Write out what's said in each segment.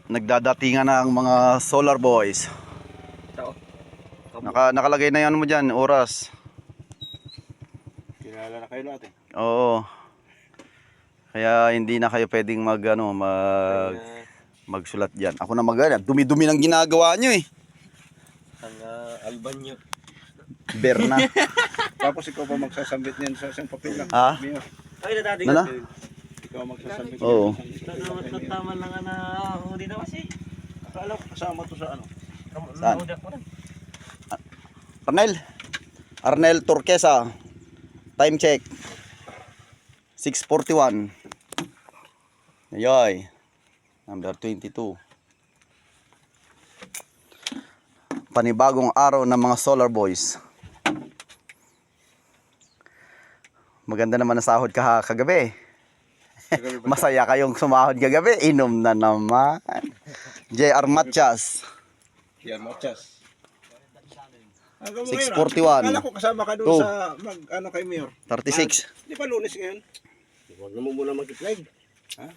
Nagdadatingan na ang mga solar boys. Nakalagay na yan mo dyan, oras. Kilala na kayo natin. Oo. Kaya hindi na kayo pwedeng magsulat diyan. Ako na dumi-dumi ng ginagawa nyo eh. Ang Albanyo. Berna. Tapos ikaw pa magsasambit niyan sa isang papel lang. Ha? Ay, nadating Nana? Ikaw magsasambit. Oo. Tama lang na huli na kasi. Akala ko kasama to sa ano. Saan? Arnel Turquesa. Time check. 6:41. Ayoy. Number 22. Panibagong araw ng mga solar boys. Maganda naman ang sahod kagabi. Masaya kayong sumahod kagabi. Inom na naman. JR Matias. Yan, Machas. 6:41. Akala ko kasama ka doon sa ano kay Mayor. 36. Di ba Lunes ngayon? Huwag na mo muna mag-live. Ha?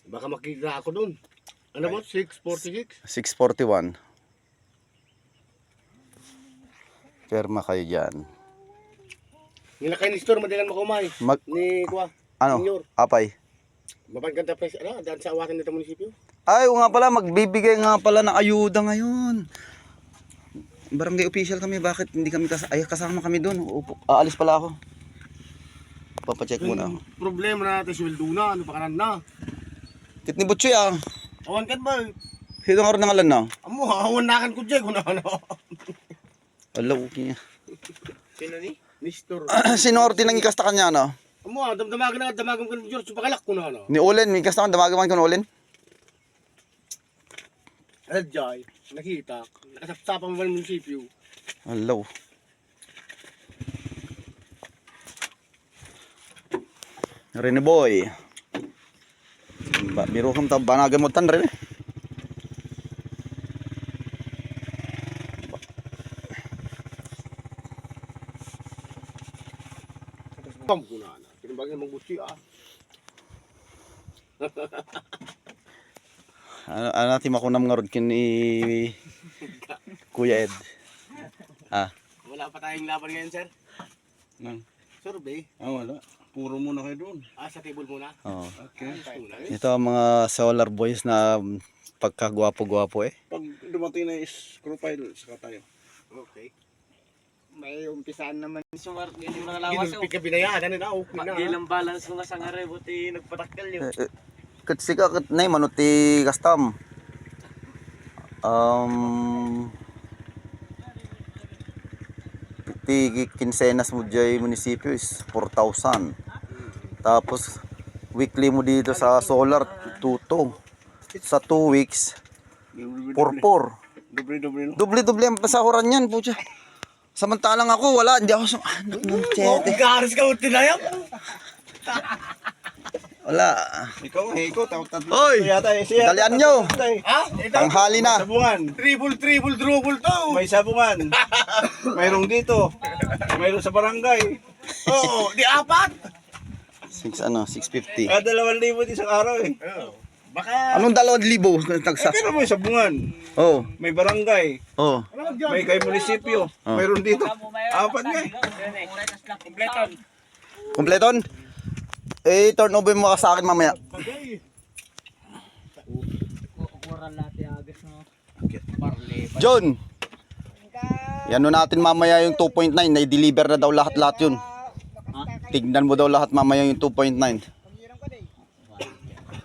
Baka makita ako doon. Ano mo? 6:46? 6:41. Perma kayo dyan. Nilakay ni store, madalang makumay. Ni Kuwa. Ano? Senior. Apay. Mapagkanta pa ano, daan sa awakan nito munisipyo. Ay, nga pala, magbibigay nga pala ng ayuda ngayon. Barangay official kami, bakit hindi kami kasama kami doon? Aalis pala ako. Papacheck muna ako. Problema natin si Wilduna, ano pa kanan na? Kit ni Butchoy ah. Awan kan ba? Sino nga rin nangalan na? Amo, awanakan ko dyan kung ano. Ala, okay niya. Sino ni? Ni store. Sinorti nang ikasta kanya ano? Amo, damdamagan ka ni George, pakalak ko na ano. Ni Olen, may ikasta kan damagaman ko ni Olen. Aljay, nakita. Nakasapsapang mo ng munisipyo. Hello. Rene boy. Biro kam ta banagan mo tan rin. Pam ko na. Pinabagay mong buti ah. Ano natin makunam nga rod kini Kuya Ed. Wala pa tayong laban ngayon, sir. Nang. Survey. Wala. Puro muna kayo doon. Sa table muna. Oh. Okay. Ito ang mga solar boys na pagkagwapo-gwapo eh. Pag dumating na is screw file, saka tayo. Okay. May umpisaan naman sumar yung mga lawas. Ginulpit ka binayaan, ano na, okay na. Gilang balance ko nga sa ngare buti nagpatakal yun. Katsika kat nay manuti custom. Ti kinsenas mo jay munisipyo is 4,000. Tapos weekly mo dito sa solar tuto. Sa 2 weeks 4,400. Dobre-dobre no. Doble-doble ang pasahuran yan, putya. Samantalang ako wala, hindi ako chete. Garis ka uti na yan. Wala. Ikaw, tatlo. Oy! Dalian nyo! Ha? Tanghali na. Sabungan. Triple, double to. May sabungan. Mayroong dito. Mayroong sa barangay. Oo, di apat. 650. Kada 2,000 isang araw eh. Baka... Anong 2,000 tagsas? Pero may sabungan. Oh. May barangay. Oh. May kay munisipyo. Oh. Mayroon dito. Apat nga eh. Kompleton. Kompleton? Eh, turn over mo ka sa akin mamaya. John! Yan natin mamaya yung 2.9. Na-deliver na daw lahat yun. Tignan mo daw lahat mamaya yung 2.9.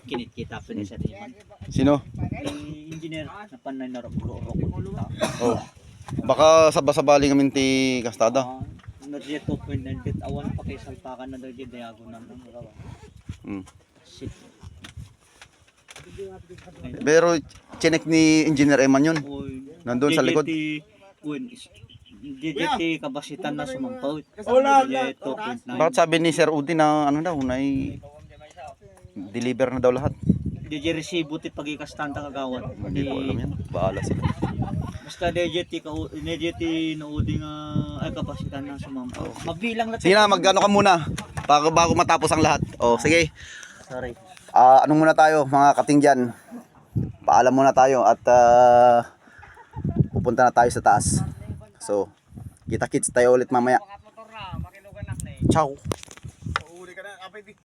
Kinit-kita pa niya sa timan. Sino? Engineer na panay na roko. Oh. Baka sabasabali kami ti kastada. Energy 2.9 bit awan pa kay salpakan na energy diagonal ng rawa. Shit. Pero chinek ni Engineer Eman yun. Nandun sa likod. DJT kabasitan na sumampaw. Wala na. Bakit sabi ni Sir Udi na ano daw, na deliver na daw lahat? DJ resibo ti pagikastanta kagawad. Hindi ko alam yan. Bahala sila. Basta DJT na udi nga ay kabasitan na sumampaw. Mabilang lang. Sige na, magano ka muna bago matapos ang lahat. Oh, sige. Sorry. Anong muna tayo mga kating dyan? paalam muna tayo at pupunta na tayo sa taas. So, kita-kits tayo ulit mamaya. Ciao.